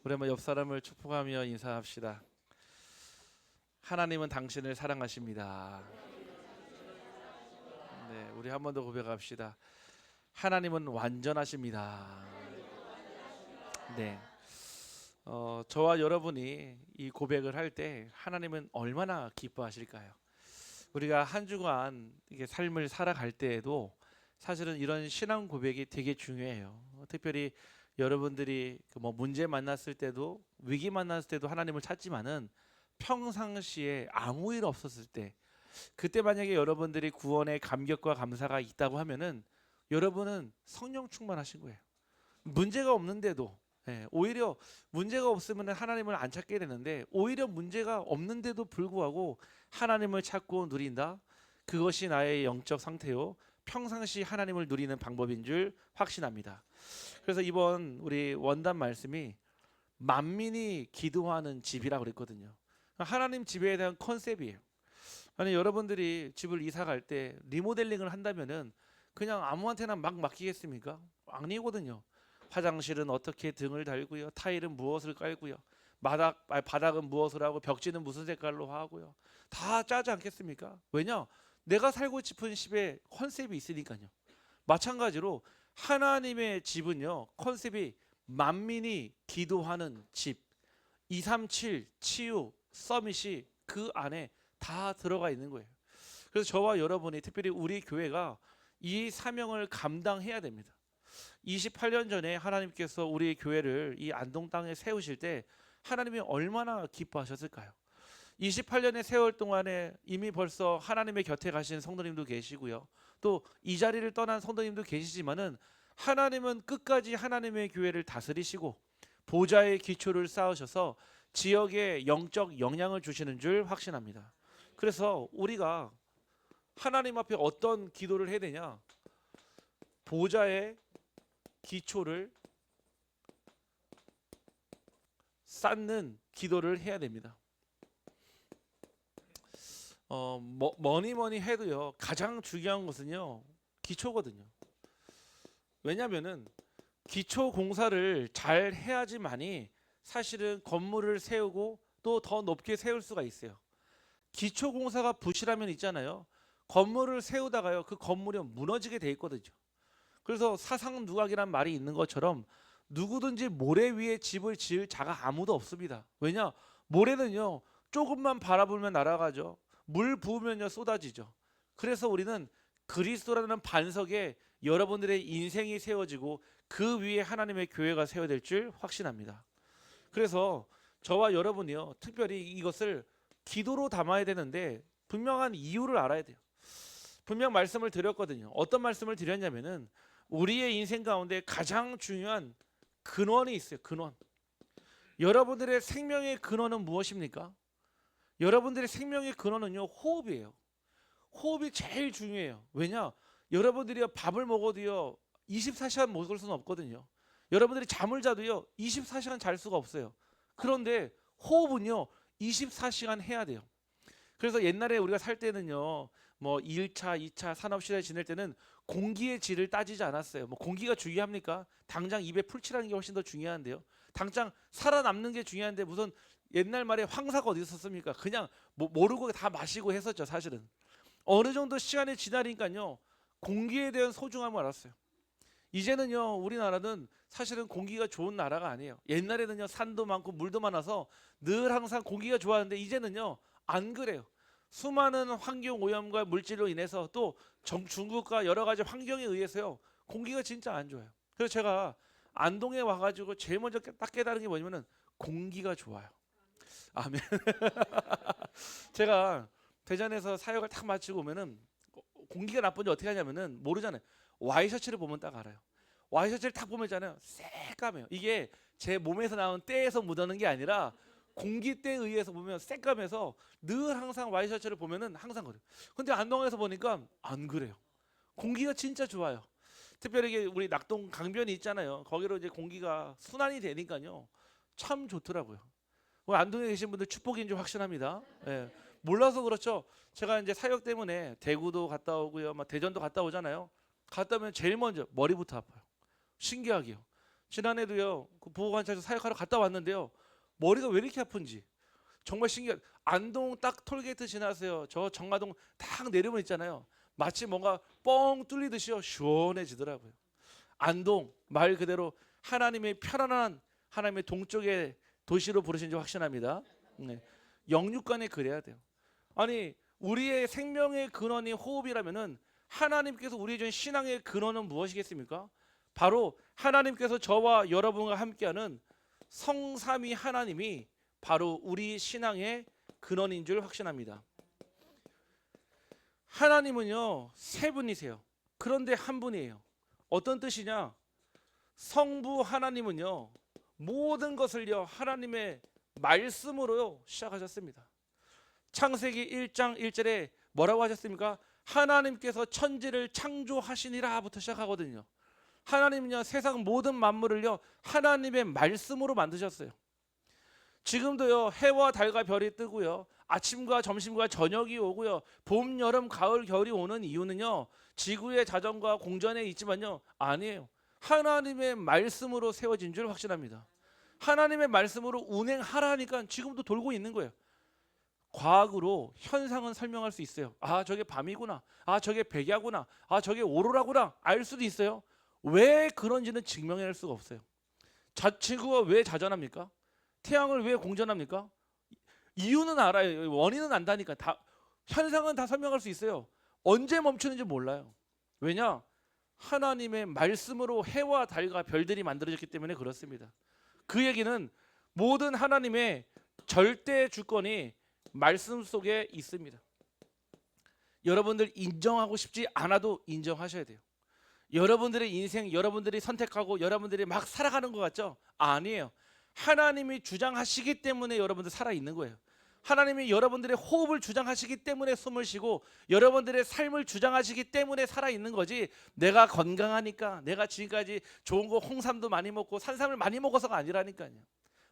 우리 한번 옆 사람을 축복하며 인사합시다. 하나님은 당신을 사랑하십니다. 네, 우리 한 번 더 고백합시다. 하나님은 완전하십니다. 네, 저와 여러분이 이 고백을 할 때 하나님은 얼마나 기뻐하실까요? 우리가 한 주간 이게 삶을 살아갈 때에도 사실은 이런 신앙 고백이 되게 중요해요. 특별히 여러분들이 뭐 문제 만났을 때도 위기 만났을 때도 하나님을 찾지만은 평상시에 아무 일 없었을 때 그때 만약에 여러분들이 구원의 감격과 감사가 있다고 하면은 여러분은 성령 충만하신 거예요. 문제가 없는데도 오히려 문제가 없으면 하나님을 안 찾게 되는데 오히려 문제가 없는데도 불구하고 하나님을 찾고 누린다. 그것이 나의 영적 상태요. 평상시 하나님을 누리는 방법인 줄 확신합니다. 그래서 이번 우리 원단 말씀이 만민이 기도하는 집이라고 그랬거든요. 하나님 집에 대한 컨셉이에요. 아니 여러분들이 집을 이사 갈 때 리모델링을 한다면은 그냥 아무한테나 막 맡기겠습니까? 아니거든요. 화장실은 어떻게 등을 달고요. 타일은 무엇을 깔고요. 바닥은 무엇을 하고 벽지는 무슨 색깔로 하고요. 다 짜지 않겠습니까? 왜냐? 내가 살고 싶은 집에 컨셉이 있으니까요. 마찬가지로 하나님의 집은요. 컨셉이 만민이 기도하는 집 237 치유 서밋이 그 안에 다 들어가 있는 거예요. 그래서 저와 여러분이 특별히 우리 교회가 이 사명을 감당해야 됩니다. 28년 전에 하나님께서 우리 교회를 이 안동 땅에 세우실 때 하나님이 얼마나 기뻐하셨을까요? 28년의 세월 동안에 이미 벌써 하나님의 곁에 가신 성도님도 계시고요. 또 이 자리를 떠난 성도님도 계시지만은 하나님은 끝까지 하나님의 교회를 다스리시고 보좌의 기초를 쌓으셔서 지역에 영적 영향을 주시는 줄 확신합니다. 그래서 우리가 하나님 앞에 어떤 기도를 해야 되냐? 보좌의 기초를 쌓는 기도를 해야 됩니다. 뭐니 해도요 가장 중요한 것은요 기초거든요. 왜냐하면은 기초 공사를 잘 해야지만이 사실은 건물을 세우고 또 더 높게 세울 수가 있어요. 기초 공사가 부실하면 있잖아요. 건물을 세우다가요 그 건물이 무너지게 돼 있거든요. 그래서 사상누각이란 말이 있는 것처럼 누구든지 모래 위에 집을 지을 자가 아무도 없습니다. 왜냐? 모래는요 조금만 바라보면 날아가죠. 물 부으면요 쏟아지죠. 그래서 우리는 그리스도라는 반석에 여러분들의 인생이 세워지고 그 위에 하나님의 교회가 세워야 될 줄 확신합니다. 그래서 저와 여러분이요 특별히 이것을 기도로 담아야 되는데 분명한 이유를 알아야 돼요. 분명 말씀을 드렸거든요. 어떤 말씀을 드렸냐면은 우리의 인생 가운데 가장 중요한 근원이 있어요. 근원. 여러분들의 생명의 근원은 무엇입니까? 여러분들의 생명의 근원은요 호흡이에요. 호흡이 제일 중요해요. 왜냐? 여러분들이 밥을 먹어도요 24시간 먹을 수는 없거든요. 여러분들이 잠을 자도요 24시간 잘 수가 없어요. 그런데 호흡은요 24시간 해야 돼요. 그래서 옛날에 우리가 살 때는요 뭐 1차, 2차 산업시대에 지낼 때는 공기의 질을 따지지 않았어요. 뭐 공기가 중요합니까? 당장 입에 풀칠하는 게 훨씬 더 중요한데요. 당장 살아남는 게 중요한데 무슨 옛날 말에 황사가 어디 있었습니까? 그냥 모르고 다 마시고 했었죠 사실은. 어느 정도 시간이 지나니까요 공기에 대한 소중함을 알았어요. 이제는요 우리나라는 사실은 공기가 좋은 나라가 아니에요. 옛날에는요 산도 많고 물도 많아서 늘 항상 공기가 좋았는데 이제는요 안 그래요. 수많은 환경 오염과 물질로 인해서 또 중국과 여러 가지 환경에 의해서요 공기가 진짜 안 좋아요. 그래서 제가 안동에 와가지고 제일 먼저 딱 깨달은 게 뭐냐면은 공기가 좋아요. 아멘. 제가 대전에서 사역을 딱 마치고 오면은 공기가 나쁜지 어떻게 하냐면은 모르잖아요. 와이셔츠를 보면 딱 알아요. 와이셔츠를 딱 보면 있잖아요. 새까매요. 이게 제 몸에서 나온 때에서 묻어는 게 아니라 공기때에 의해서 보면 새까매서 늘 항상 와이셔츠를 보면은 항상 그래요. 근데 안동에서 보니까 안 그래요. 공기가 진짜 좋아요. 특별히 우리 낙동 강변이 있잖아요. 거기로 이제 공기가 순환이 되니까요. 참 좋더라고요. 우리 안동에 계신 분들 축복인 줄 확신합니다. 예. 몰라서 그렇죠. 제가 이제 사역 때문에 대구도 갔다 오고요, 막 대전도 갔다 오잖아요. 갔다 오면 제일 먼저 머리부터 아파요. 신기하게요. 지난해도요, 그 보호관찰소 사역하러 갔다 왔는데요, 머리가 왜 이렇게 아픈지 정말 신기한. 안동 딱 톨게이트 지나세요. 저 정화동 딱 내리면 있잖아요. 마치 뭔가 뻥 뚫리듯이요 시원해지더라고요. 안동 말 그대로 하나님의 편안한, 하나님의 동쪽의 도시로 부르신 줄 확신합니다. 네. 영육간에 그래야 돼요. 아니 우리의 생명의 근원이 호흡이라면은 하나님께서 우리의 준 신앙의 근원은 무엇이겠습니까? 바로 하나님께서 저와 여러분과 함께하는 성삼위 하나님이 바로 우리 신앙의 근원인 줄 확신합니다. 하나님은요 세 분이세요. 그런데 한 분이에요. 어떤 뜻이냐? 성부 하나님은요 모든 것을요 하나님의 말씀으로 시작하셨습니다. 창세기 1장 1절에 뭐라고 하셨습니까? 하나님께서 천지를 창조하시니라부터 시작하거든요. 하나님은요 세상 모든 만물을요 하나님의 말씀으로 만드셨어요. 지금도요 해와 달과 별이 뜨고요 아침과 점심과 저녁이 오고요 봄, 여름, 가을, 겨울이 오는 이유는요 지구의 자전과 공전에 있지만요 아니에요. 하나님의 말씀으로 세워진 줄 확신합니다. 하나님의 말씀으로 운행하라니까 지금도 돌고 있는 거예요. 과학으로 현상은 설명할 수 있어요. 아 저게 밤이구나, 아 저게 백야구나, 아 저게 오로라구나 알 수도 있어요. 왜 그런지는 증명해낼 수가 없어요. 지구가 왜 자전합니까? 태양을 왜 공전합니까? 이유는 알아요. 원인은 안다니까. 다 현상은 다 설명할 수 있어요. 언제 멈추는지 몰라요. 왜냐? 하나님의 말씀으로 해와 달과 별들이 만들어졌기 때문에 그렇습니다. 그 얘기는 모든 하나님의 절대 주권이 말씀 속에 있습니다. 여러분들 인정하고 싶지 않아도 인정하셔야 돼요. 여러분들의 인생, 여러분들이 선택하고 여러분들이 막 살아가는 것 같죠? 아니에요. 하나님이 주장하시기 때문에 여러분들 살아있는 거예요. 하나님이 여러분들의 호흡을 주장하시기 때문에 숨을 쉬고 여러분들의 삶을 주장하시기 때문에 살아있는 거지, 내가 건강하니까, 내가 지금까지 좋은 거 홍삼도 많이 먹고 산삼을 많이 먹어서가 아니라니까요.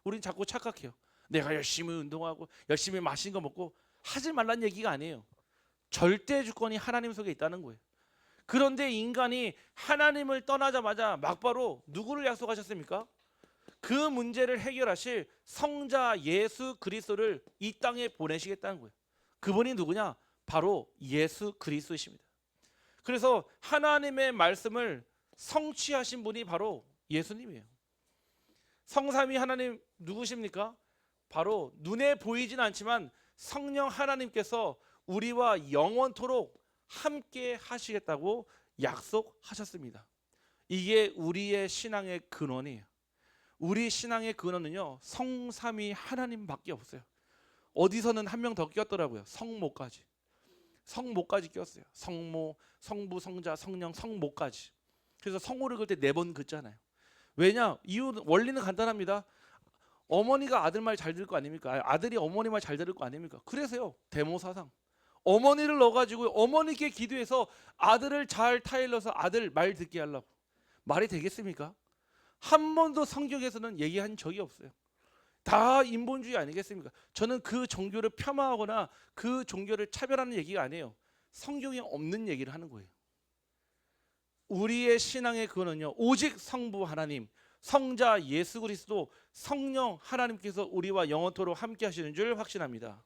우린 자꾸 착각해요. 내가 열심히 운동하고 열심히 맛있는 거 먹고 하지 말란 얘기가 아니에요. 절대 주권이 하나님 속에 있다는 거예요. 그런데 인간이 하나님을 떠나자마자 막바로 누구를 약속하셨습니까? 그 문제를 해결하실 성자 예수 그리스도를 이 땅에 보내시겠다는 거예요. 그분이 누구냐? 바로 예수 그리스도이십니다. 그래서 하나님의 말씀을 성취하신 분이 바로 예수님이에요. 성삼위 하나님 누구십니까? 바로 눈에 보이진 않지만 성령 하나님께서 우리와 영원토록 함께 하시겠다고 약속하셨습니다. 이게 우리의 신앙의 근원이에요. 우리 신앙의 근원은요 성삼위 하나님밖에 없어요. 어디서는 한 명 더 끼었더라고요. 성모까지. 성모까지 끼었어요. 성모, 성부, 성자, 성령, 성모까지. 그래서 성호를 그을 때 4번 긋잖아요. 왜냐? 이유 원리는 간단합니다. 어머니가 아들 말 잘 들을 거 아닙니까? 아들이 어머니 말 잘 들을 거 아닙니까? 그래서요 대모사상 어머니를 넣어가지고 어머니께 기도해서 아들을 잘 타일러서 아들 말 듣게 하려고. 말이 되겠습니까? 한 번도 성경에서는 얘기한 적이 없어요. 다 인본주의 아니겠습니까? 저는 그 종교를 폄하하거나 그 종교를 차별하는 얘기가 아니에요. 성경에 없는 얘기를 하는 거예요. 우리의 신앙의 근원은요 오직 성부 하나님, 성자 예수 그리스도, 성령 하나님께서 우리와 영원토록 함께 하시는 줄 확신합니다.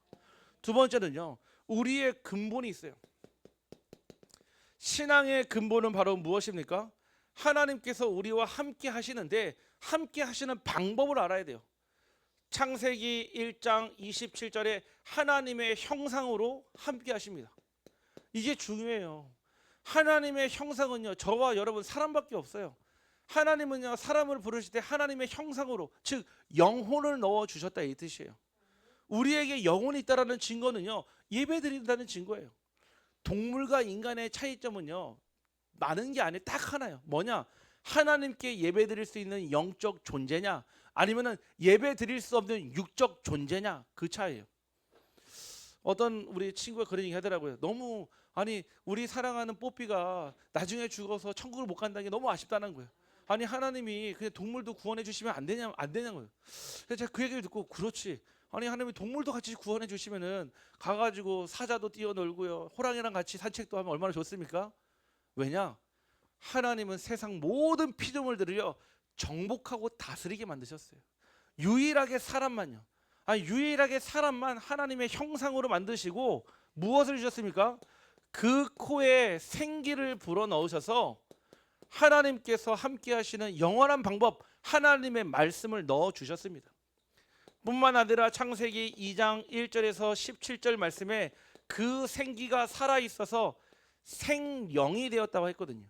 두 번째는요 우리의 근본이 있어요. 신앙의 근본은 바로 무엇입니까? 하나님께서 우리와 함께 하시는데 함께 하시는 방법을 알아야 돼요. 창세기 1장 27절에 하나님의 형상으로 함께 하십니다. 이게 중요해요. 하나님의 형상은요 저와 여러분 사람밖에 없어요. 하나님은요 사람을 부르실 때 하나님의 형상으로, 즉 영혼을 넣어 주셨다 이 뜻이에요. 우리에게 영혼이 있다라는 증거는요 예배드린다는 증거예요. 동물과 인간의 차이점은요 많은 게 아니에요. 딱 하나예요. 뭐냐? 하나님께 예배드릴 수 있는 영적 존재냐 아니면은 예배드릴 수 없는 육적 존재냐, 그 차이예요. 어떤 우리 친구가 그런 얘기 하더라고요. 너무 아니 우리 사랑하는 뽀삐가 나중에 죽어서 천국을 못 간다는 게 너무 아쉽다는 거예요. 아니 하나님이 그냥 동물도 구원해 주시면 안 되냐는 거예요. 그래서 제가 그 얘기를 듣고 그렇지. 아니 하나님이 동물도 같이 구원해 주시면은 가가지고 사자도 뛰어놀고요 호랑이랑 같이 산책도 하면 얼마나 좋습니까? 왜냐? 하나님은 세상 모든 피조물들을요 정복하고 다스리게 만드셨어요. 유일하게 사람만요. 유일하게 사람만 하나님의 형상으로 만드시고 무엇을 주셨습니까? 그 코에 생기를 불어넣으셔서 하나님께서 함께 하시는 영원한 방법, 하나님의 말씀을 넣어 주셨습니다. 뿐만 아니라 창세기 2장 1절에서 17절 말씀에 그 생기가 살아있어서 생영이 되었다고 했거든요.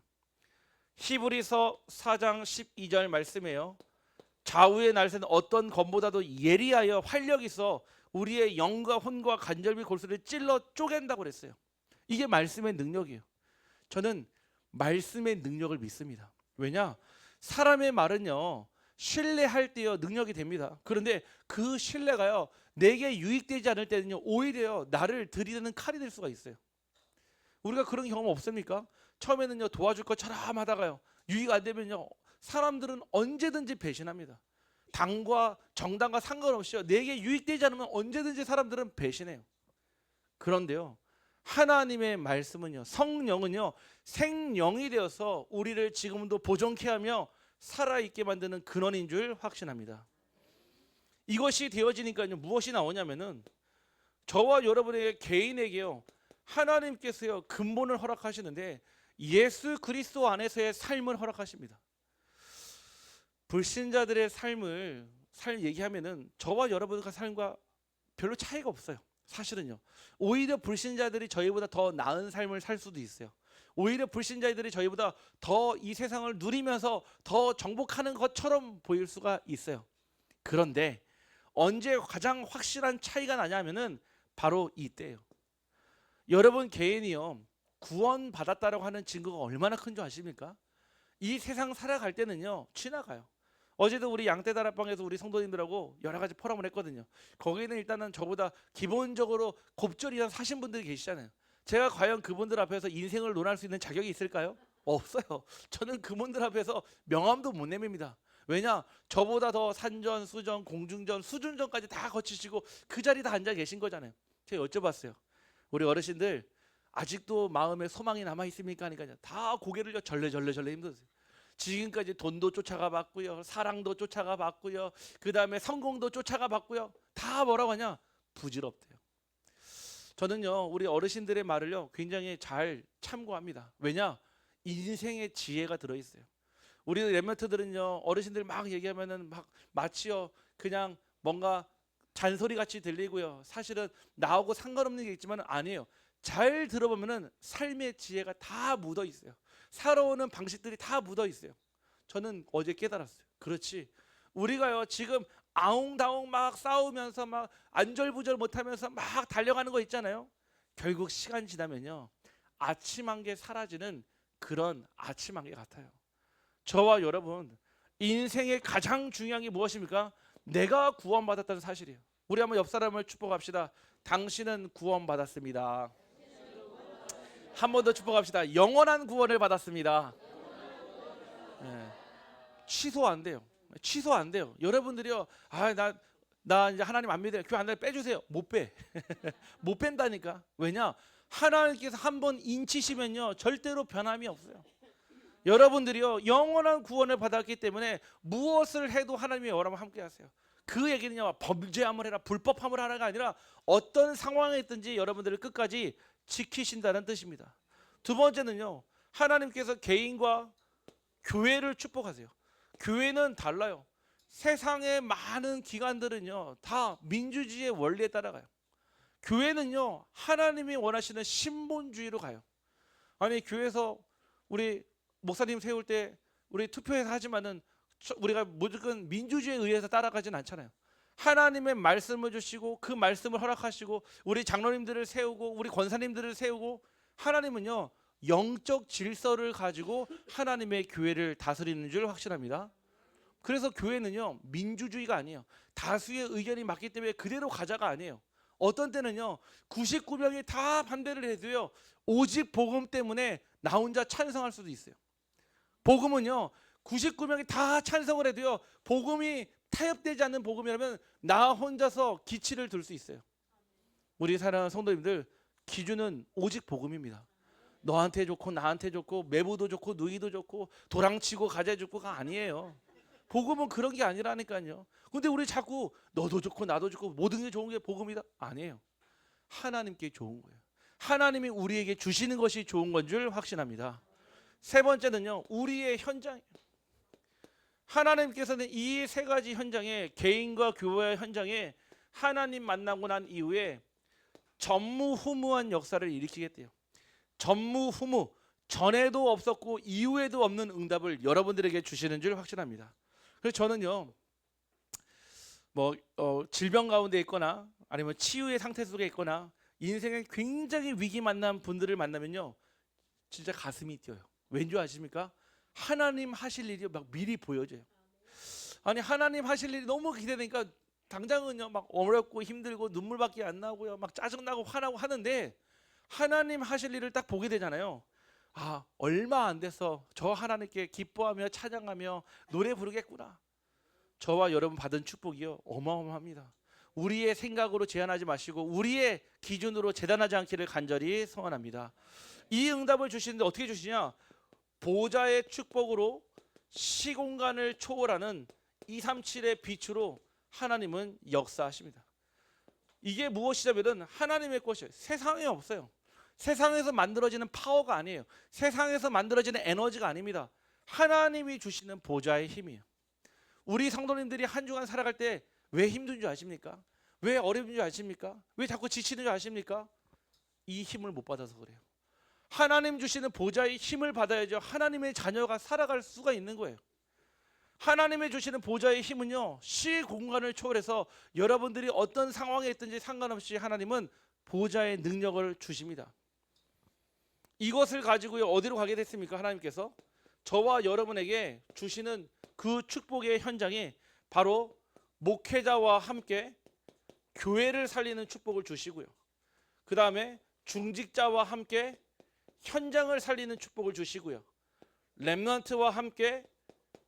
히브리서 4장 12절 말씀에요. 좌우의 날새는 어떤 검보다도 예리하여 활력이 있어 우리의 영과 혼과 관절미 골수를 찔러 쪼갠다고 그랬어요. 이게 말씀의 능력이에요. 저는 말씀의 능력을 믿습니다. 왜냐? 사람의 말은요, 신뢰할 때요 능력이 됩니다. 그런데 그 신뢰가요 내게 유익되지 않을 때는요 오히려 나를 들이대는 칼이 될 수가 있어요. 우리가 그런 경험 없습니까? 처음에는요 도와줄 것처럼 하다가요 유익 안 되면요 사람들은 언제든지 배신합니다. 당과 정당과 상관없이요 내게 유익되지 않으면 언제든지 사람들은 배신해요. 그런데요 하나님의 말씀은요, 성령은요 생령이 되어서 우리를 지금도 보존케 하며 살아있게 만드는 근원인 줄 확신합니다. 이것이 되어지니까요 무엇이 나오냐면은 저와 여러분에게 개인에게요 하나님께서요 근본을 허락하시는데 예수 그리스도 안에서의 삶을 허락하십니다. 불신자들의 삶을 얘기하면은 저와 여러분의 삶과 별로 차이가 없어요. 사실은요. 오히려 불신자들이 저희보다 더 나은 삶을 살 수도 있어요. 오히려 불신자들이 저희보다 더 이 세상을 누리면서 더 정복하는 것처럼 보일 수가 있어요. 그런데 언제 가장 확실한 차이가 나냐면은 바로 이때예요. 여러분 개인이요 구원 받았다라고 하는 증거가 얼마나 큰 줄 아십니까? 이 세상 살아갈 때는요 지나가요. 어제도 우리 양떼다락방에서 우리 성도님들하고 여러 가지 포럼을 했거든요. 거기는 일단은 저보다 기본적으로 곱절 이상 사신 분들이 계시잖아요. 제가 과연 그분들 앞에서 인생을 논할 수 있는 자격이 있을까요? 없어요. 저는 그분들 앞에서 명함도 못 내밉니다. 왜냐? 저보다 더 산전, 수전, 공중전, 수준전까지 다 거치시고 그 자리에 다 앉아 계신 거잖아요. 제가 여쭤봤어요. 우리 어르신들 아직도 마음에 소망이 남아 있습니까? 하니까 다 고개를 절레절레 힘들었어요. 지금까지 돈도 쫓아가 봤고요, 사랑도 쫓아가 봤고요, 그 다음에 성공도 쫓아가 봤고요, 다 뭐라고 하냐? 부질없대요. 저는요 우리 어르신들의 말을요 굉장히 잘 참고합니다. 왜냐? 인생의 지혜가 들어있어요. 우리 랩런트들은요 어르신들 막 얘기하면은 막 마치요 그냥 뭔가 잔소리 같이 들리고요. 사실은 나하고 상관없는 게 있지만 아니에요. 잘 들어보면은 삶의 지혜가 다 묻어 있어요. 살아오는 방식들이 다 묻어 있어요. 저는 어제 깨달았어요. 그렇지. 우리가요 지금 아웅다웅 막 싸우면서 막 안절부절 못하면서 막 달려가는 거 있잖아요. 결국 시간 지나면요 아침 한 개 사라지는 그런 아침 한 개 같아요. 저와 여러분 인생의 가장 중요한 게 무엇입니까? 내가 구원받았다는 사실이에요. 우리 한번 옆 사람을 축복합시다. 당신은 구원받았습니다. 한 번 더 축복합시다. 영원한 구원을 받았습니다. 네. 취소 안 돼요. 취소 안 돼요. 여러분들이요. 나 이제 하나님 안 믿어요. 교회 안 빼주세요. 못 빼. 못 뺀다니까. 왜냐? 하나님께서 한 번 인치시면요 절대로 변함이 없어요. 여러분들이요 영원한 구원을 받았기 때문에 무엇을 해도 하나님의 영원함을 함께 하세요. 그 얘기는요 범죄함을 해라 불법함을 하라가 아니라 어떤 상황에 있든지 여러분들을 끝까지 지키신다는 뜻입니다. 두 번째는요 하나님께서 개인과 교회를 축복하세요. 교회는 달라요. 세상의 많은 기관들은요 다 민주주의의 원리에 따라가요. 교회는요 하나님이 원하시는 신본주의로 가요. 아니 교회에서 우리 목사님 세울 때 우리 투표해서 하지만은 우리가 무조건 민주주의에 의해서 따라가진 않잖아요. 하나님의 말씀을 주시고 그 말씀을 허락하시고 우리 장로님들을 세우고 우리 권사님들을 세우고 하나님은요 영적 질서를 가지고 하나님의 교회를 다스리는 줄 확신합니다. 그래서 교회는요 민주주의가 아니에요. 다수의 의견이 맞기 때문에 그대로 가자가 아니에요. 어떤 때는요 99명이 다 반대를 해도요 오직 복음 때문에 나 혼자 찬성할 수도 있어요. 복음은요 99명이 다 찬성을 해도요 복음이 타협되지 않는 복음이라면 나 혼자서 기치를 들 수 있어요. 우리 사랑하는 성도님들 기준은 오직 복음입니다. 너한테 좋고 나한테 좋고 매부도 좋고 누이도 좋고 도랑치고 가재 좋고가 아니에요. 복음은 그런 게 아니라니까요. 근데 우리 자꾸 너도 좋고 나도 좋고 모든 게 좋은 게 복음이다. 아니에요. 하나님께 좋은 거예요. 하나님이 우리에게 주시는 것이 좋은 건 줄 확신합니다. 세 번째는요, 우리의 현장이에요. 하나님께서는 이 세 가지 현장에, 개인과 교회의 현장에 하나님 만나고 난 이후에 전무후무한 역사를 일으키겠대요. 전무후무, 전에도 없었고 이후에도 없는 응답을 여러분들에게 주시는 줄 확신합니다. 그래서 저는요, 질병 가운데 있거나 아니면 치유의 상태 속에 있거나 인생에 굉장히 위기 만난 분들을 만나면요, 진짜 가슴이 뛰어요. 왠지 아십니까? 하나님 하실 일이 막 미리 보여져요. 아니, 하나님 하실 일이 너무 기대되니까 당장은요 막 어렵고 힘들고 눈물밖에 안 나고요, 막 짜증나고 화나고 하는데 하나님 하실 일을 딱 보게 되잖아요. 아, 얼마 안 돼서 저 하나님께 기뻐하며 찬양하며 노래 부르겠구나. 저와 여러분 받은 축복이요, 어마어마합니다. 우리의 생각으로 제한하지 마시고 우리의 기준으로 재단하지 않기를 간절히 소원합니다. 이 응답을 주시는데 어떻게 주시냐? 보좌의 축복으로 시공간을 초월하는 237의 빛으로 하나님은 역사하십니다. 이게 무엇이냐면 하나님의 것이에요. 세상에 없어요. 세상에서 만들어지는 파워가 아니에요. 세상에서 만들어지는 에너지가 아닙니다. 하나님이 주시는 보좌의 힘이에요. 우리 성도님들이 한 주간 살아갈 때 왜 힘든 줄 아십니까? 왜 어려운 줄 아십니까? 왜 자꾸 지치는 줄 아십니까? 이 힘을 못 받아서 그래요. 하나님 주시는 보좌의 힘을 받아야죠 하나님의 자녀가 살아갈 수가 있는 거예요. 하나님의 주시는 보좌의 힘은요, 시공간을 초월해서 여러분들이 어떤 상황에 있든지 상관없이 하나님은 보좌의 능력을 주십니다. 이것을 가지고요, 어디로 가게 됐습니까? 하나님께서 저와 여러분에게 주시는 그 축복의 현장이 바로 목회자와 함께 교회를 살리는 축복을 주시고요, 그 다음에 중직자와 함께 현장을 살리는 축복을 주시고요, 렘넌트와 함께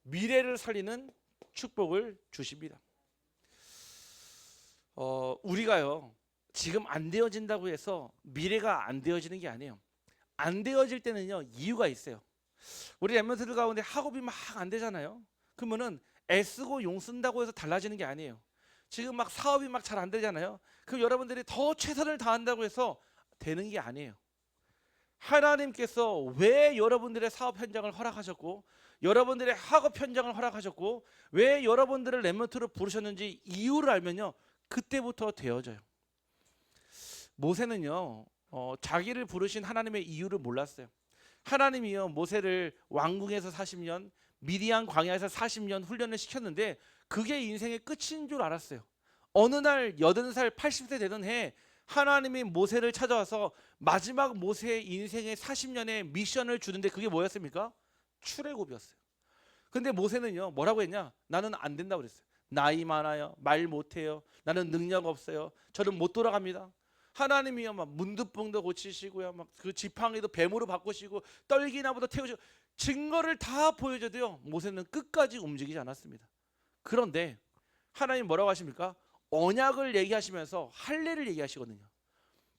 미래를 살리는 축복을 주십니다. 우리가요 지금 안 되어진다고 해서 미래가 안 되어지는 게 아니에요. 안 되어질 때는요 이유가 있어요. 우리 렘넌트들 가운데 학업이 막 안 되잖아요. 그러면은 애쓰고 용 쓴다고 해서 달라지는 게 아니에요. 지금 막 사업이 막 잘 안 되잖아요. 그럼 여러분들이 더 최선을 다한다고 해서 되는 게 아니에요. 하나님께서 왜 여러분들의 사업 현장을 허락하셨고 여러분들의 학업 현장을 허락하셨고 왜 여러분들을 렘넌트로 부르셨는지 이유를 알면요, 그때부터 되어져요. 모세는요 자기를 부르신 하나님의 이유를 몰랐어요. 하나님이요 모세를 왕궁에서 40년, 미디안 광야에서 40년 훈련을 시켰는데 그게 인생의 끝인 줄 알았어요. 어느 날 80살 80세 되던 해 하나님이 모세를 찾아와서 마지막 모세의 인생의 40년의 미션을 주는데 그게 뭐였습니까? 출애굽이었어요. 근데 모세는요 뭐라고 했냐? 나는 안 된다고 그랬어요. 나이 많아요, 말 못해요, 나는 능력 없어요, 저는 못 돌아갑니다. 하나님이요 막 문두병도 고치시고요, 막 그 지팡이도 뱀으로 바꾸시고 떨기나무도 태우시고 증거를 다 보여줘도요 모세는 끝까지 움직이지 않았습니다. 그런데 하나님 뭐라고 하십니까? 언약을 얘기하시면서 할례를 얘기하시거든요.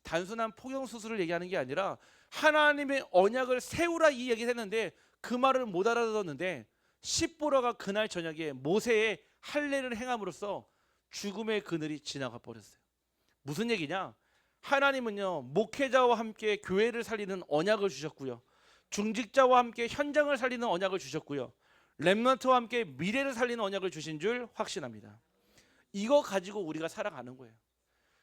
단순한 포경 수술을 얘기하는 게 아니라 하나님의 언약을 세우라 이 얘기를 했는데 그 말을 못 알아들었는데 십보라가 그날 저녁에 모세의 할례를 행함으로써 죽음의 그늘이 지나가 버렸어요. 무슨 얘기냐? 하나님은요 목회자와 함께 교회를 살리는 언약을 주셨고요, 중직자와 함께 현장을 살리는 언약을 주셨고요, 렘넌트와 함께 미래를 살리는 언약을 주신 줄 확신합니다. 이거 가지고 우리가 살아가는 거예요.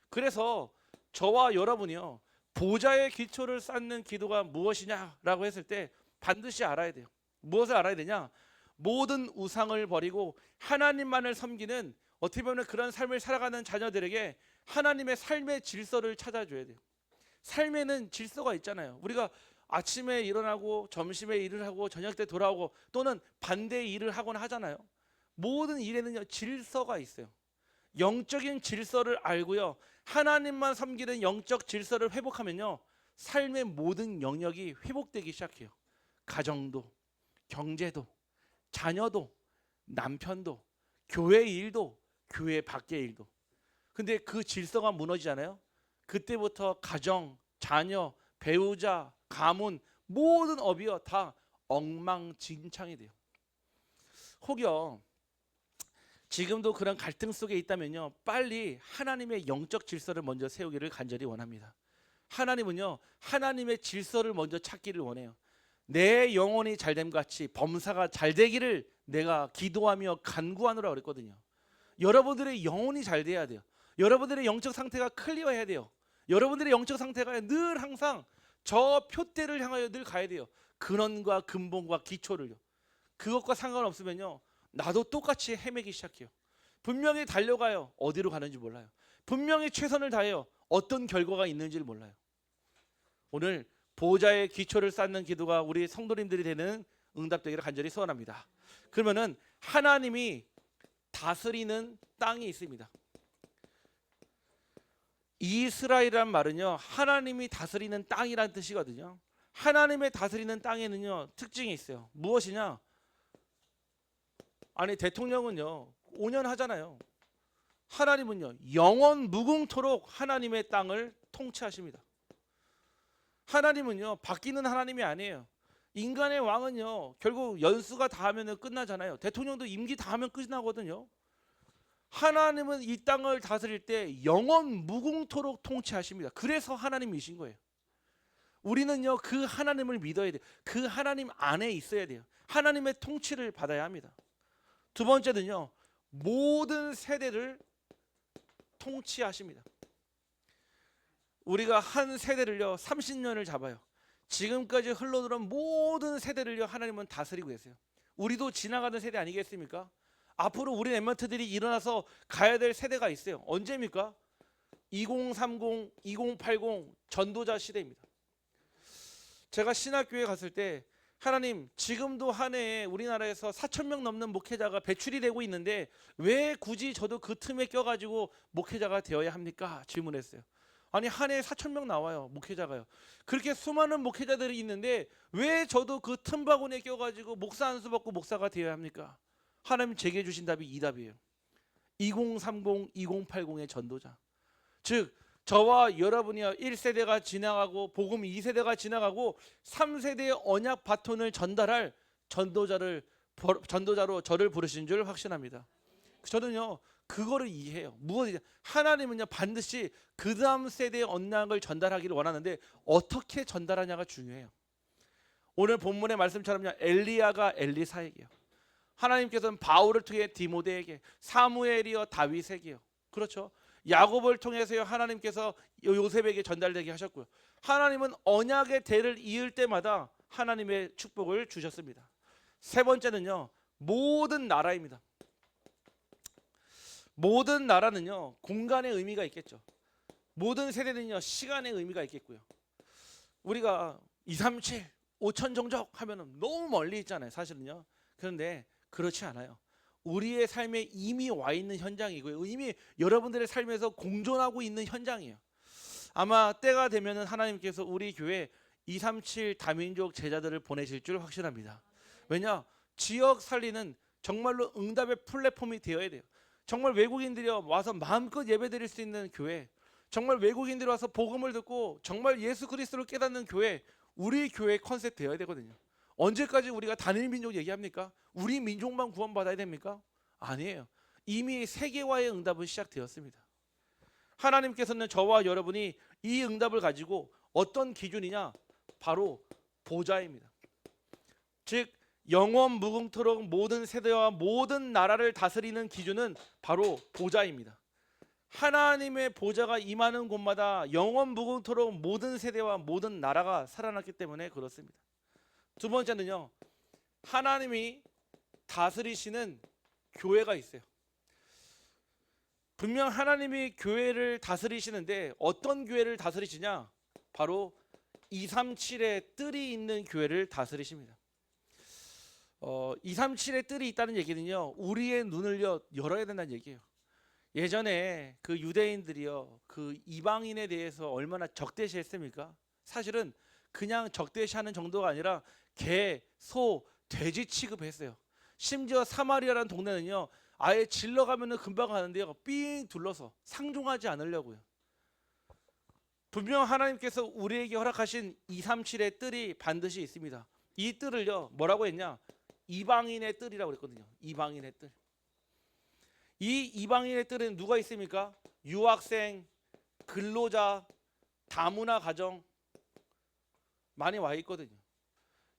그래서 저와 여러분이요 보좌의 기초를 쌓는 기도가 무엇이냐라고 했을 때 반드시 알아야 돼요. 무엇을 알아야 되냐? 모든 우상을 버리고 하나님만을 섬기는, 어떻게 보면 그런 삶을 살아가는 자녀들에게 하나님의 삶의 질서를 찾아줘야 돼요. 삶에는 질서가 있잖아요. 우리가 아침에 일어나고 점심에 일을 하고 저녁 때 돌아오고 또는 반대의 일을 하거나 하잖아요. 모든 일에는요 질서가 있어요. 영적인 질서를 알고요 하나님만 섬기는 영적 질서를 회복하면요 삶의 모든 영역이 회복되기 시작해요. 가정도, 경제도, 자녀도, 남편도, 교회 일도, 교회 밖의 일도. 근데 그 질서가 무너지잖아요. 그때부터 가정, 자녀, 배우자, 가문 모든 업이요 다 엉망진창이 돼요. 혹여 지금도 그런 갈등 속에 있다면요, 빨리 하나님의 영적 질서를 먼저 세우기를 간절히 원합니다. 하나님은요, 하나님의 질서를 먼저 찾기를 원해요. 내 영혼이 잘됨 같이 범사가 잘 되기를 내가 기도하며 간구하노라 그랬거든요. 여러분들의 영혼이 잘 돼야 돼요. 여러분들의 영적 상태가 클리어해야 돼요. 여러분들의 영적 상태가 늘 항상 저 표대를 향하여 늘 가야 돼요. 근원과 근본과 기초를요. 그것과 상관없으면요, 나도 똑같이 헤매기 시작해요. 분명히 달려가요. 어디로 가는지 몰라요. 분명히 최선을 다해요. 어떤 결과가 있는지를 몰라요. 오늘 보좌의 기초를 쌓는 기도가 우리 성도님들이 되는 응답되기를 간절히 소원합니다. 그러면은 하나님이 다스리는 땅이 있습니다. 이스라엘이란 말은요, 하나님이 다스리는 땅이라는 뜻이거든요. 하나님의 다스리는 땅에는요, 특징이 있어요. 무엇이냐? 아니, 대통령은요 5년 하잖아요. 하나님은요 영원 무궁토록 하나님의 땅을 통치하십니다. 하나님은요 바뀌는 하나님이 아니에요. 인간의 왕은요 결국 연수가 다 하면 끝나잖아요. 대통령도 임기 다 하면 끝나거든요. 하나님은 이 땅을 다스릴 때 영원 무궁토록 통치하십니다. 그래서 하나님이신 거예요. 우리는요 그 하나님을 믿어야 돼요. 그 하나님 안에 있어야 돼요. 하나님의 통치를 받아야 합니다. 두 번째는요, 모든 세대를 통치하십니다. 우리가 한 세대를요 30년을 잡아요. 지금까지 흘러들어온 모든 세대를요 하나님은 다스리고 계세요. 우리도 지나가는 세대 아니겠습니까? 앞으로 우리 랩런트들이 일어나서 가야 될 세대가 있어요. 언제입니까? 2030, 2080 전도자 시대입니다. 제가 신학교에 갔을 때 하나님, 지금도 한 해에 우리나라에서 4,000명 넘는 목회자가 배출이 되고 있는데 왜 굳이 저도 그 틈에 껴가지고 목회자가 되어야 합니까? 질문했어요. 아니, 한 해에 4,000명 나와요, 목회자가요. 그렇게 수많은 목회자들이 있는데 왜 저도 그 틈바구니에 껴가지고 목사 안수 받고 목사가 되어야 합니까? 하나님 제게 주신 답이 이 답이에요. 2030, 2080의 전도자. 즉 저와 여러분이요 1세대가 지나가고 복음 2세대가 지나가고 3세대의 언약 바톤을 전달할 전도자로 저를 부르신 줄 확신합니다. 저는요 그거를 이해해요. 무엇이냐? 하나님은요 반드시 그 다음 세대의 언약을 전달하기를 원하는데 어떻게 전달하냐가 중요해요. 오늘 본문의 말씀처럼요 엘리야가 엘리사에게요, 하나님께서는 바울을 통해 디모데에게, 사무엘이요 다윗에게요, 그렇죠, 야곱을 통해서요 하나님께서 요셉에게 전달되게 하셨고요. 하나님은 언약의 대를 이을 때마다 하나님의 축복을 주셨습니다. 세 번째는요 모든 나라입니다. 모든 나라는요 공간의 의미가 있겠죠. 모든 세대는요 시간의 의미가 있겠고요. 우리가 237, 5천 종족 하면은 너무 멀리 있잖아요, 사실은요. 그런데 그렇지 않아요. 우리의 삶에 이미 와 있는 현장이고요. 이미 여러분들의 삶에서 공존하고 있는 현장이에요. 아마 때가 되면은 하나님께서 우리 교회 237 다민족 제자들을 보내실 줄 확신합니다. 왜냐? 지역 살리는 정말로 응답의 플랫폼이 되어야 돼요. 정말 외국인들이 와서 마음껏 예배드릴 수 있는 교회, 정말 외국인들이 와서 복음을 듣고 정말 예수 그리스도를 깨닫는 교회, 우리 교회 컨셉 되어야 되거든요. 언제까지 우리가 단일 민족 얘기합니까? 우리 민족만 구원받아야 됩니까? 아니에요. 이미 세계화의 응답은 시작되었습니다. 하나님께서는 저와 여러분이 이 응답을 가지고 어떤 기준이냐? 바로 보좌입니다. 즉 영원 무궁토록 모든 세대와 모든 나라를 다스리는 기준은 바로 보좌입니다. 하나님의 보좌가 임하는 곳마다 영원 무궁토록 모든 세대와 모든 나라가 살아났기 때문에 그렇습니다. 두 번째는요, 하나님이 다스리시는 교회가 있어요. 분명 하나님이 교회를 다스리시는데 어떤 교회를 다스리시냐? 바로 237의 뜰이 있는 교회를 다스리십니다. 237의 뜰이 있다는 얘기는요 우리의 눈을 열어야 된다는 얘기예요. 예전에 그 유대인들이요 그 이방인에 대해서 얼마나 적대시했습니까? 사실은 그냥 적대시하는 정도가 아니라 개, 소, 돼지 취급했어요. 심지어 사마리아라는 동네는요 아예 질러가면은 금방 가는데요 삥 둘러서 상종하지 않으려고요. 분명 하나님께서 우리에게 허락하신 237의 뜰이 반드시 있습니다. 이 뜰을요 뭐라고 했냐? 이방인의 뜰이라고 그랬거든요. 이방인의 뜰. 이 이방인의 뜰에는 누가 있습니까? 유학생, 근로자, 다문화 가정 많이 와 있거든요.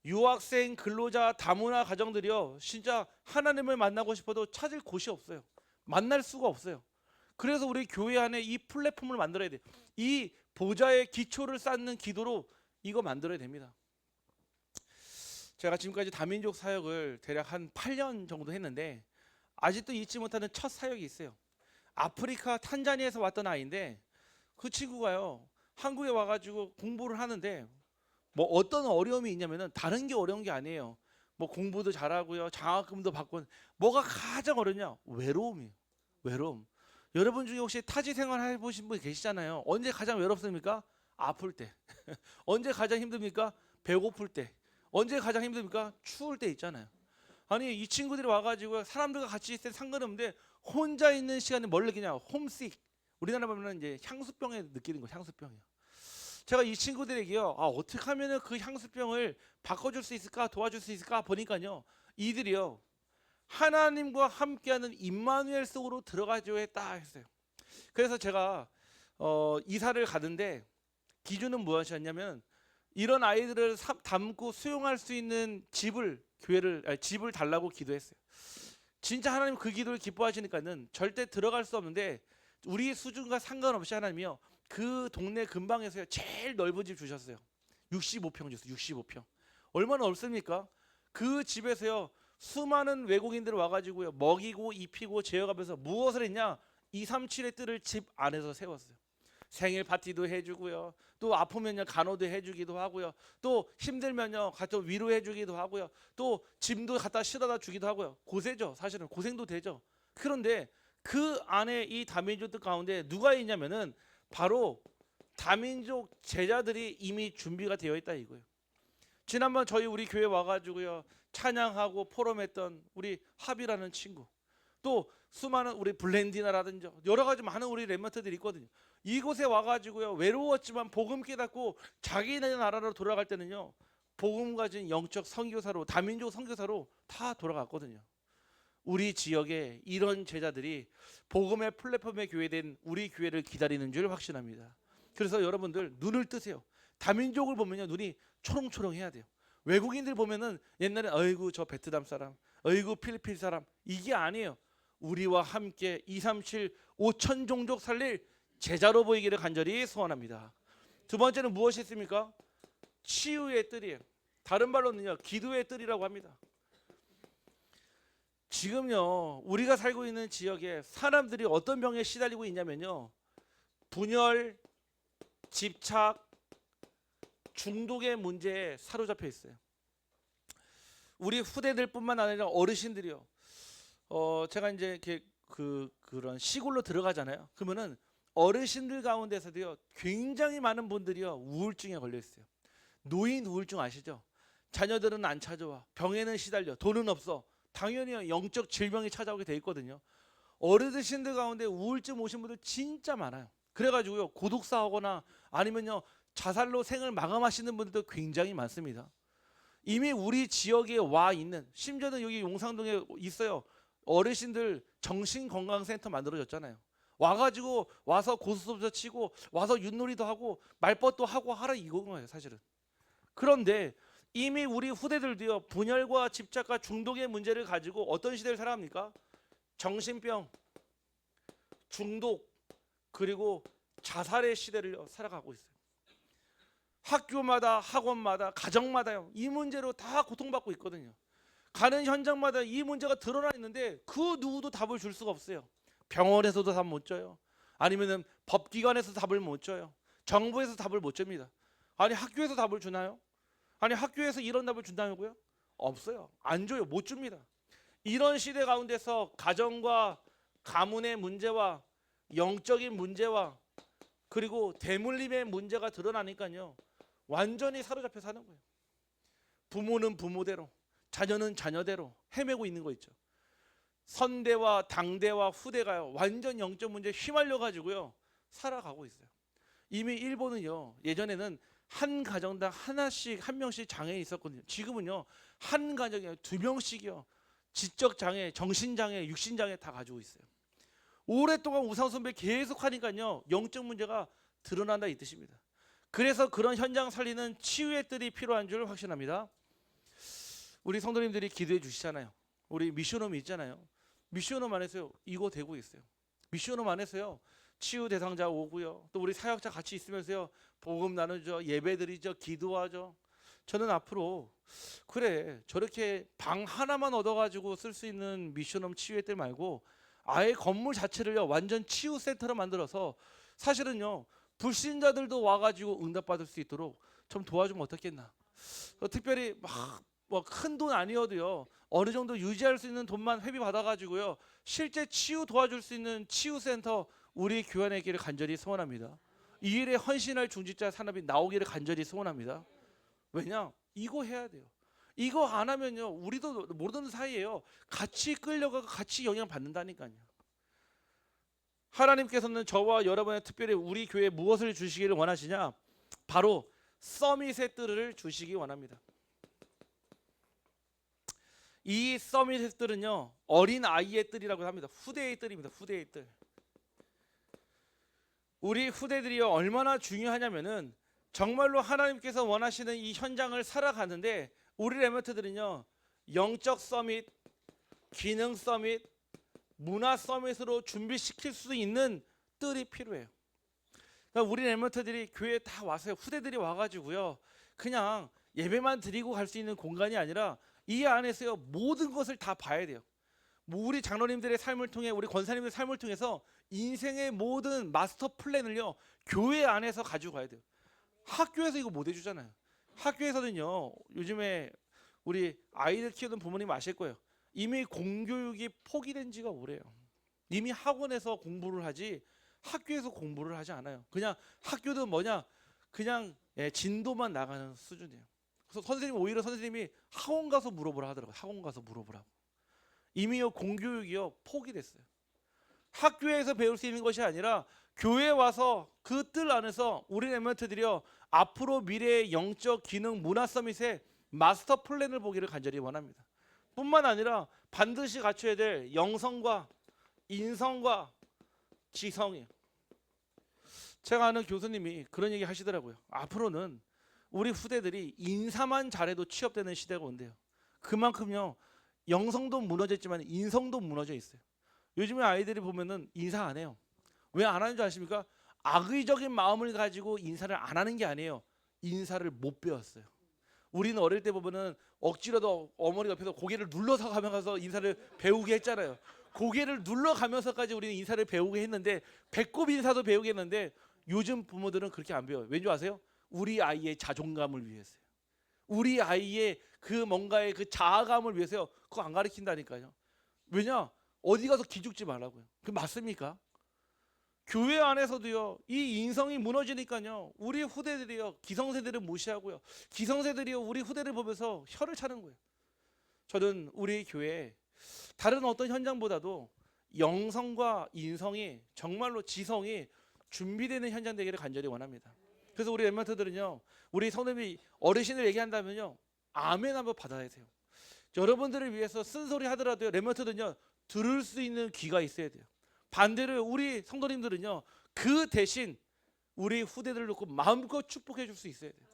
유학생, 근로자, 다문화 가정들이요, 진짜 하나님을 만나고 싶어도 찾을 곳이 없어요. 만날 수가 없어요. 그래서 우리 교회 안에 이 플랫폼을 만들어야 돼요. 이 보좌의 기초를 쌓는 기도로 이거 만들어야 됩니다. 제가 지금까지 다민족 사역을 대략 한 8년 정도 했는데 아직도 잊지 못하는 첫 사역이 있어요. 아프리카 탄자니아에서 왔던 아이인데 그 친구가요, 한국에 와가지고 공부를 하는데 뭐 어떤 어려움이 있냐면은 다른 게 어려운 게 아니에요. 뭐 공부도 잘하고요, 장학금도 받고. 뭐가 가장 어렵냐? 외로움이에요. 외로움. 여러분 중에 혹시 타지 생활 해보신 분 계시잖아요. 언제 가장 외롭습니까? 아플 때. 언제 가장 힘듭니까? 배고플 때. 언제 가장 힘듭니까? 추울 때 있잖아요. 아니 이 친구들이 와가지고 사람들과 같이 있을 때 상관없는데 혼자 있는 시간에 뭘 느끼냐? 홈식. 우리나라 보면 이제 향수병에 느끼는 거, 향수병이요. 제가 이 친구들에게요, 어떻게 하면은 그 향수병을 바꿔줄 수 있을까, 도와줄 수 있을까 보니까요, 이들이요 하나님과 함께하는 임마누엘 속으로 들어가줘야 했다 했어요. 그래서 제가 이사를 가는데 기준은 무엇이었냐면 이런 아이들을 담고 수용할 수 있는 집을 달라고 기도했어요. 진짜 하나님 그 기도를 기뻐하시니까는 절대 들어갈 수 없는데 우리 수준과 상관없이 하나님이요 그 동네 근방에서요 제일 넓은 집 주셨어요. 65평 줬어요. 65평. 얼마나 넓습니까? 그 집에서요 수많은 외국인들 와가지고요 먹이고 입히고 재워가면서 무엇을 했냐? 237의 뜰을 집 안에서 세웠어요. 생일 파티도 해주고요, 또 아프면요 간호도 해주기도 하고요, 또 힘들면요 갖다 위로해주기도 하고요, 또 짐도 갖다 실어다 주기도 하고요. 고세죠. 사실은 고생도 되죠. 그런데 그 안에 이 다민족들 가운데 누가 있냐면은 바로 다민족 제자들이 이미 준비가 되어 있다 이거예요. 지난번 우리 교회 와가지고요 찬양하고 포럼했던 우리 합이라는 친구, 또 수많은 우리 블렌디나라든지 여러 가지 많은 우리 렘넌트들이 있거든요. 이곳에 와가지고요 외로웠지만 복음 깨닫고 자기네 나라로 돌아갈 때는요 복음 가진 영적 선교사로, 다민족 선교사로 다 돌아갔거든요. 우리 지역에 이런 제자들이 복음의 플랫폼에 교회된 우리 교회를 기다리는 줄 확신합니다. 그래서 여러분들 눈을 뜨세요. 다민족을 보면요 눈이 초롱초롱해야 돼요. 외국인들 보면은 옛날에 어이구 저 베트남 사람, 어이구 필리핀 사람, 이게 아니에요. 우리와 함께 237 5천 종족 살릴 제자로 보이기를 간절히 소원합니다. 두 번째는 무엇이 있습니까? 치유의 뜰이에요. 다른 말로는요 기도의 뜰이라고 합니다. 지금요 우리가 살고 있는 지역에 사람들이 어떤 병에 시달리고 있냐면요 분열, 집착, 중독의 문제에 사로잡혀 있어요. 우리 후대들뿐만 아니라 어르신들이요. 제가 이제 이렇게 그런 시골로 들어가잖아요. 그러면은 어르신들 가운데서도요 굉장히 많은 분들이요 우울증에 걸려 있어요. 노인 우울증 아시죠? 자녀들은 안 찾아와, 병에는 시달려, 돈은 없어. 당연히 영적 질병이 찾아오게 돼 있거든요. 어르신들 가운데 우울증 오신 분들 진짜 많아요. 그래가지고요 고독사하거나 아니면요 자살로 생을 마감하시는 분들도 굉장히 많습니다. 이미 우리 지역에 와 있는, 심지어는 여기 용산동에 있어요. 어르신들 정신건강센터 만들어졌잖아요. 와서 고스톱도 치고 와서 윷놀이도 하고 말벗도 하고 하라 이건 거예요 사실은. 그런데 이미 우리 후대들도요 분열과 집착과 중독의 문제를 가지고 어떤 시대를 살아갑니까? 정신병, 중독, 그리고 자살의 시대를 살아가고 있어요. 학교마다 학원마다 가정마다요 이 문제로 다 고통받고 있거든요. 가는 현장마다 이 문제가 드러나 있는데 그 누구도 답을 줄 수가 없어요. 병원에서도 답 못 줘요. 아니면은 법기관에서 답을 못 줘요. 정부에서 답을 못 줍니다. 아니 학교에서 답을 주나요? 아니 학교에서 이런 답을 준다고요? 없어요. 안 줘요. 못 줍니다. 이런 시대 가운데서 가정과 가문의 문제와 영적인 문제와 그리고 대물림의 문제가 드러나니까요 완전히 사로잡혀 사는 거예요. 부모는 부모대로, 자녀는 자녀대로 헤매고 있는 거 있죠. 선대와 당대와 후대가요 완전 영적 문제에 휘말려 가지고요 살아가고 있어요. 이미 일본은요 예전에는 한 가정당 하나씩 한 명씩 장애인이 있었거든요. 지금은요 한 가정에 두 명씩이요 지적 장애, 정신 장애, 육신 장애 다 가지고 있어요. 오랫동안 우상숭배 계속 하니까요, 영적 문제가 드러난다 이 뜻입니다. 그래서 그런 현장 살리는 치유의 뜰이 필요한 줄 확신합니다. 우리 성도님들이 기도해 주시잖아요. 우리 미션홈이 있잖아요. 미션홈 안에서요, 이거 되고 있어요. 미션홈 안에서요, 치유 대상자 오고요, 또 우리 사역자 같이 있으면서요, 복음 나누죠, 예배 드리죠, 기도하죠. 저는 앞으로 그래, 저렇게 방 하나만 얻어가지고 쓸 수 있는 미션홈 치유의 뜰 말고 아예 건물 자체를요, 완전 치유 센터로 만들어서 사실은요, 불신자들도 와가지고 응답받을 수 있도록 좀 도와주면 어떻겠나. 특별히 막 뭐 큰 돈 아니어도요, 어느 정도 유지할 수 있는 돈만 회비 받아가지고요, 실제 치유 도와줄 수 있는 치유센터 우리 교회 안에 있기를 간절히 소원합니다. 이 일에 헌신할 중직자 산업이 나오기를 간절히 소원합니다. 왜냐? 이거 해야 돼요. 이거 안 하면요, 우리도 모르는 사이에요, 같이 끌려가고 같이 영향 받는다니까요. 하나님께서는 저와 여러분의 특별히 우리 교회에 무엇을 주시기를 원하시냐? 바로 서밋의 뜰을 주시기 원합니다. 이 서밋의 뜰은요, 어린 아이의 뜰이라고 합니다. 후대의 뜰입니다. 후대의 뜰. 우리 후대들이요, 얼마나 중요하냐면은 정말로 하나님께서 원하시는 이 현장을 살아가는데 우리 레몬트들은요, 영적 서밋, 기능 서밋, 문화 서밋으로 준비시킬 수 있는 뜰이 필요해요. 그러니까 우리 레몬트들이 교회에 다 와서요, 후대들이 와가지고요, 그냥 예배만 드리고 갈 수 있는 공간이 아니라 이 안에서요, 모든 것을 다 봐야 돼요. 뭐 우리 장로님들의 삶을 통해, 우리 권사님들의 삶을 통해서 인생의 모든 마스터 플랜을요, 교회 안에서 가지고 가야 돼요. 학교에서 이거 못 해주잖아요. 학교에서는요, 요즘에 우리 아이들 키우는 부모님 아실 거예요. 이미 공교육이 포기된 지가 오래요. 이미 학원에서 공부를 하지 학교에서 공부를 하지 않아요. 그냥 학교도 뭐냐, 그냥 진도만 나가는 수준이에요. 그래서 오히려 선생님이 학원 가서 물어보라 하더라고요. 학원 가서 물어보라고. 이미요, 공교육이요, 포기됐어요. 학교에서 배울 수 있는 것이 아니라 교회에 와서 그 뜰 안에서 우리 레몬트들이요, 앞으로 미래의 영적 기능 문화 서밋의 마스터 플랜을 보기를 간절히 원합니다. 뿐만 아니라 반드시 갖춰야 될 영성과 인성과 지성이에요. 제가 아는 교수님이 그런 얘기 하시더라고요. 앞으로는 우리 후대들이 인사만 잘해도 취업되는 시대가 온대요. 그만큼요, 영성도 무너졌지만 인성도 무너져 있어요. 요즘에 아이들이 보면은 인사 안 해요. 왜 안 하는 줄 아십니까? 악의적인 마음을 가지고 인사를 안 하는 게 아니에요. 인사를 못 배웠어요. 우리는 어릴 때 보면은 억지로도 어머니 옆에서 고개를 눌러서 가면서 인사를 배우게 했잖아요. 고개를 눌러가면서까지 우리는 인사를 배우게 했는데, 배꼽 인사도 배우게 했는데, 요즘 부모들은 그렇게 안 배워요. 왠지 아세요? 우리 아이의 자존감을 위해서요. 우리 아이의 그 뭔가의 그 자아감을 위해서요. 그거 안 가르친다니까요. 왜냐? 어디 가서 기죽지 말라고요. 그 맞습니까? 교회 안에서도요, 이 인성이 무너지니까요, 우리 후대들이요, 기성세대를 무시하고요, 기성세들이요, 우리 후대를 보면서 혀를 차는 거예요. 저는 우리 교회에 다른 어떤 현장보다도 영성과 인성이, 정말로 지성이 준비되는 현장 되기를 간절히 원합니다. 그래서 우리 엠멘트들은요, 우리 성도님이 어르신을 얘기한다면요, 아멘 한번 받아야 돼요. 여러분들을 위해서 쓴소리 하더라도요, 렘넌트들은요, 들을 수 있는 귀가 있어야 돼요. 반대로 우리 성도님들은요, 그 대신 우리 후대들을 놓고 마음껏 축복해 줄 수 있어야 돼요.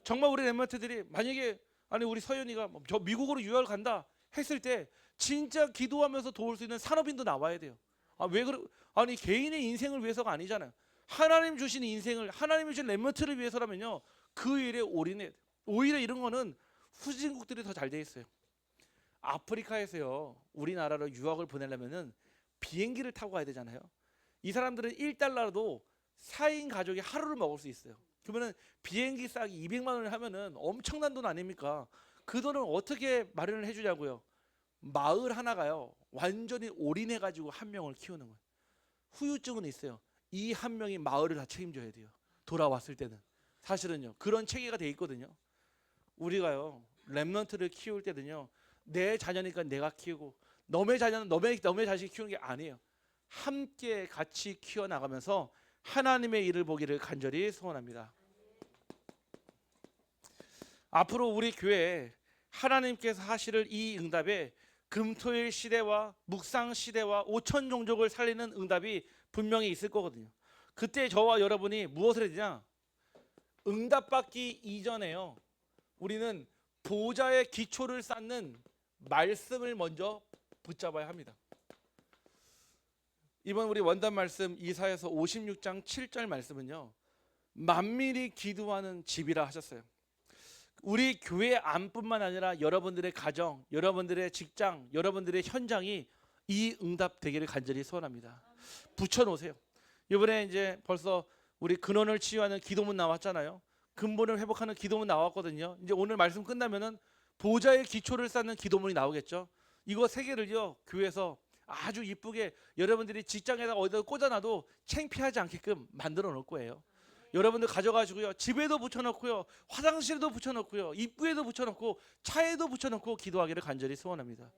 정말 우리 렘넌트들이 만약에, 아니 우리 서연이가 저 미국으로 유학을 간다 했을 때 진짜 기도하면서 도울 수 있는 산업인도 나와야 돼요. 왜 그러? 아니 개인의 인생을 위해서가 아니잖아요. 하나님 주신 인생을, 하나님 주신 렘넌트를 위해서라면요, 그 일에 올인해야 돼요. 오히려 이런 거는 후진국들이 더 잘 돼 있어요. 아프리카에서요, 우리나라로 유학을 보내려면은 비행기를 타고 가야 되잖아요. 이 사람들은 1달러도 4인 가족이 하루를 먹을 수 있어요. 그러면은 비행기 싸기 200만 원을 하면은 엄청난 돈 아닙니까? 그 돈을 어떻게 마련을 해주냐고요. 마을 하나가요, 완전히 올인해 가지고 한 명을 키우는 거예요. 후유증은 있어요. 이 한 명이 마을을 다 책임져야 돼요. 돌아왔을 때는. 사실은요, 그런 체계가 돼 있거든요. 우리가요, 렘넌트를 키울 때는요, 내 자녀니까 내가 키우고 너의 자녀는 너의 자식 키우는 게 아니에요. 함께 같이 키워나가면서 하나님의 일을 보기를 간절히 소원합니다. 앞으로 우리 교회에 하나님께서 하실 이 응답에 금토일 시대와 묵상 시대와 5천 종족을 살리는 응답이 분명히 있을 거거든요. 그때 저와 여러분이 무엇을 해야 되냐? 응답받기 이전에요, 우리는 보좌의 기초를 쌓는 말씀을 먼저 붙잡아야 합니다. 이번 우리 원단 말씀 이사야서 56장 7절 말씀은요, 만민이 기도하는 집이라 하셨어요. 우리 교회 안뿐만 아니라 여러분들의 가정, 여러분들의 직장, 여러분들의 현장이 이 응답 되기를 간절히 소원합니다. 붙여놓으세요. 이번에 이제 벌써 우리 근원을 치유하는 기도문 나왔잖아요. 근본을 회복하는 기도문 나왔거든요. 이제 오늘 말씀 끝나면은 보좌의 기초를 쌓는 기도문이 나오겠죠. 이거 세 개를요, 교회에서 아주 이쁘게 여러분들이 직장에다가 어디다 꽂아놔도 창피하지 않게끔 만들어 놓을 거예요. 여러분들 가져가시고요, 집에도 붙여놓고요, 화장실에도 붙여놓고요, 입구에도 붙여놓고 차에도 붙여놓고 기도하기를 간절히 소원합니다.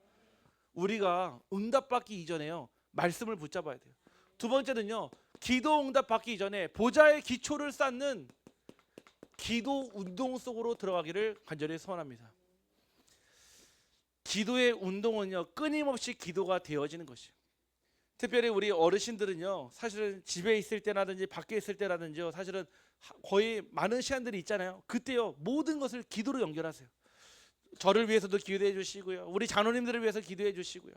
우리가 응답받기 이전에요, 말씀을 붙잡아야 돼요. 두 번째는요, 기도 응답받기 이전에 보좌의 기초를 쌓는 기도 운동 속으로 들어가기를 간절히 소원합니다. 기도의 운동은요, 끊임없이 기도가 되어지는 것이에요. 특별히 우리 어르신들은요, 사실은 집에 있을 때라든지 밖에 있을 때라든지요, 사실은 거의 많은 시간들이 있잖아요. 그때요, 모든 것을 기도로 연결하세요. 저를 위해서도 기도해 주시고요, 우리 자녀님들을 위해서 기도해 주시고요.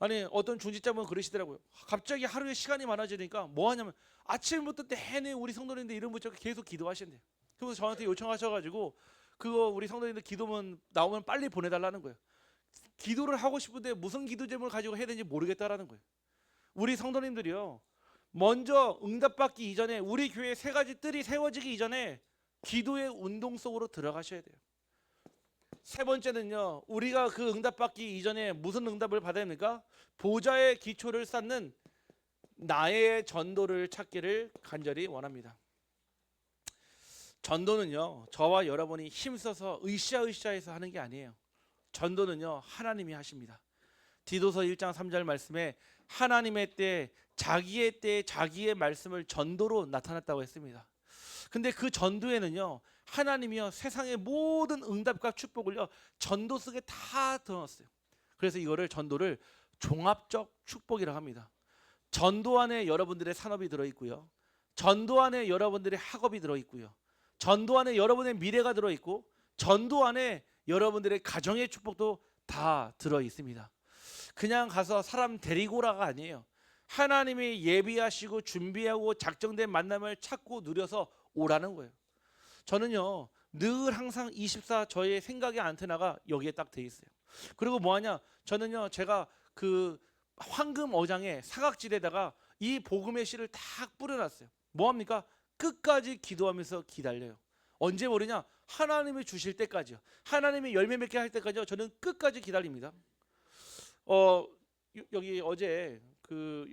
아니, 어떤 중직자분 그러시더라고요. 갑자기 하루에 시간이 많아지니까 뭐 하냐면 아침부터 내내 우리 성도님들 이름 붙여서 계속 기도하신대요. 그래서 저한테 요청하셔가지고 그거 우리 성도님들 기도문 나오면 빨리 보내달라는 거예요. 기도를 하고 싶은데 무슨 기도 제목을 가지고 해야 되는지 모르겠다라는 거예요. 우리 성도님들이요, 먼저 응답받기 이전에, 우리 교회 세 가지 뜰이 세워지기 이전에 기도의 운동 속으로 들어가셔야 돼요. 세 번째는요, 우리가 그 응답받기 이전에 무슨 응답을 받아야 합니까? 보좌의 기초를 쌓는 나의 전도를 찾기를 간절히 원합니다. 전도는요, 저와 여러분이 힘써서 으쌰으쌰해서 하는 게 아니에요. 전도는요, 하나님이 하십니다. 디도서 1장 3절 말씀에 하나님의 때, 자기의 때 자기의 말씀을 전도로 나타났다고 했습니다. 근데 그 전도에는요, 하나님이요, 세상의 모든 응답과 축복을요, 전도 속에 다 들어놨어요. 그래서 이거를 전도를 종합적 축복이라고 합니다. 전도 안에 여러분들의 산업이 들어있고요, 전도 안에 여러분들의 학업이 들어있고요, 전도 안에 여러분의 미래가 들어있고, 전도 안에 여러분들의 가정의 축복도 다 들어있습니다. 그냥 가서 사람 데리고라가 아니에요. 하나님이 예비하시고 준비하고 작정된 만남을 찾고 누려서 오라는 거예요. 저는요, 늘 항상 24 저의 생각의 안테나가 여기에 딱 돼 있어요. 그리고 뭐하냐, 저는요, 제가 그 황금 어장에 사각지대에다가 이 복음의 씨를 딱 뿌려놨어요. 뭐합니까? 끝까지 기도하면서 기다려요. 언제 모르냐? 하나님이 주실 때까지요. 하나님이 열매 맺게 할 때까지요, 저는 끝까지 기다립니다. 여기 어제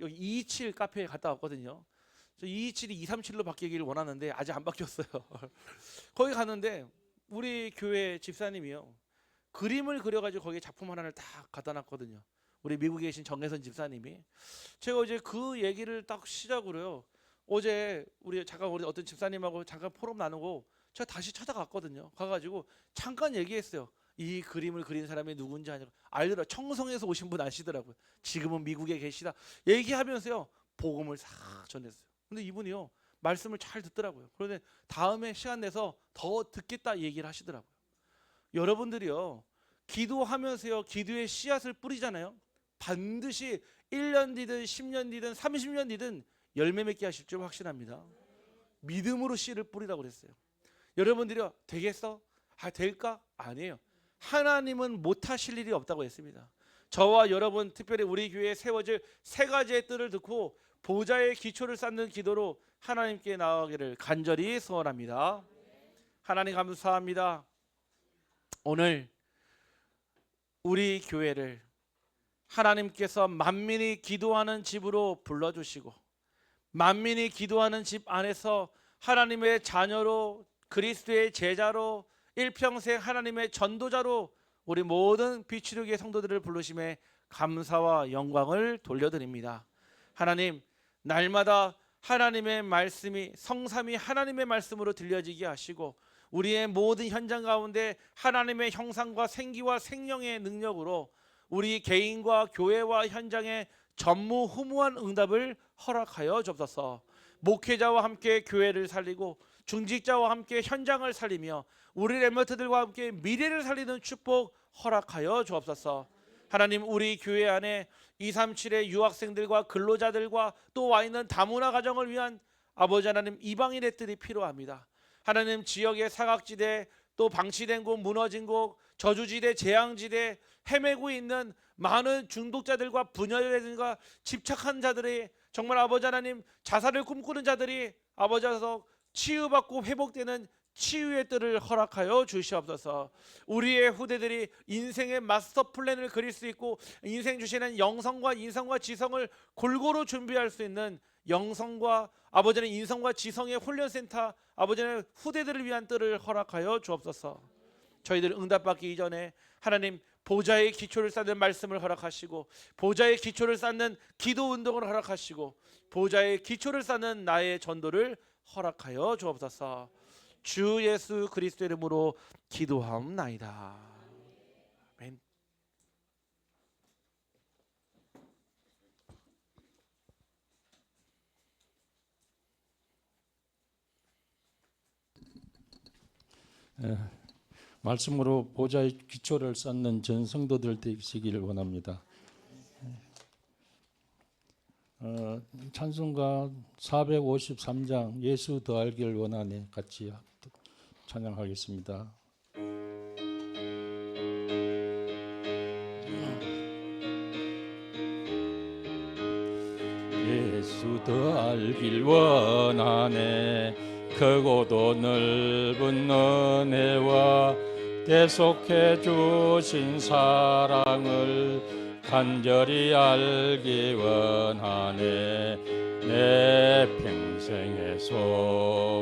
여기 227 카페에 갔다 왔거든요. 227이 237로 바뀌기를 원하는데 아직 안 바뀌었어요. 거기 갔는데 우리 교회 집사님이요, 그림을 그려가지고 거기에 작품 하나를 딱 갖다 놨거든요. 우리 미국에 계신 정혜선 집사님이. 제가 어제 그 얘기를 딱 시작으로요, 어제 우리 어떤 집사님하고 잠깐 포럼 나누고 제가 다시 찾아갔거든요. 가가지고 잠깐 얘기했어요. 이 그림을 그린 사람이 누군지 알더라. 청송에서 오신 분 아시더라고요. 지금은 미국에 계시다 얘기하면서요, 복음을 싹 전했어요. 근데 이분이요, 말씀을 잘 듣더라고요. 그런데 다음에 시간 내서 더 듣겠다 얘기를 하시더라고요. 여러분들이요, 기도하면서요, 기도의 씨앗을 뿌리잖아요. 반드시 1년 뒤든 10년 뒤든 30년 뒤든 열매 맺게 하실 줄 확신합니다. 믿음으로 씨를 뿌리라고 그랬어요. 여러분들이요, 되겠어? 될까? 아니에요. 하나님은 못하실 일이 없다고 했습니다. 저와 여러분, 특별히 우리 교회에 세워질 세 가지의 뜰을 듣고 보좌의 기초를 쌓는 기도로 하나님께 나아가기를 간절히 소원합니다. 하나님 감사합니다. 오늘 우리 교회를 하나님께서 만민이 기도하는 집으로 불러주시고, 만민이 기도하는 집 안에서 하나님의 자녀로, 그리스도의 제자로, 일평생 하나님의 전도자로 우리 모든 비추류기의 성도들을 부르심에 감사와 영광을 돌려드립니다. 하나님, 날마다 하나님의 말씀이, 성삼위 하나님의 말씀으로 들려지게 하시고, 우리의 모든 현장 가운데 하나님의 형상과 생기와 생명의 능력으로 우리 개인과 교회와 현장에 전무후무한 응답을 허락하여 주옵소서. 목회자와 함께 교회를 살리고 중직자와 함께 현장을 살리며 우리 렘넌트들과 함께 미래를 살리는 축복 허락하여 주옵소서. 하나님, 우리 교회 안에 237의 유학생들과 근로자들과 또 와 있는 다문화 가정을 위한 아버지 하나님 이방인의 뜰이 필요합니다. 하나님, 지역의 사각지대, 또 방치된 곳, 무너진 곳, 저주지대, 재앙지대 헤매고 있는 많은 중독자들과 분열자들과 집착한 자들이, 정말 아버지 하나님 자살을 꿈꾸는 자들이 아버지 하셔서 치유받고 회복되는 치유의 뜰을 허락하여 주시옵소서. 우리의 후대들이 인생의 마스터 플랜을 그릴 수 있고 인생 주시는 영성과 인성과 지성을 골고루 준비할 수 있는 영성과 아버지는 인성과 지성의 훈련센터, 아버지는 후대들을 위한 뜰을 허락하여 주옵소서. 저희들 응답받기 이전에 하나님 보좌의 기초를 쌓는 말씀을 허락하시고 보좌의 기초를 쌓는 기도 운동을 허락하시고 보좌의 기초를 쌓는 나의 전도를 허락하여 주옵소서. 주 예수 그리스도 이름으로 기도하옵나이다. 아멘. 말씀으로 보좌의 기초를 쌓는 전 성도들 되시기를 원합니다. 찬송가 453장 예수 더 알기를 원하네 같이 찬양하겠습니다. 예수 더 알길 원하네 크고도 넓은 은혜와 계속해 주신 사랑을 간절히 알기 원하네 내 평생의 소원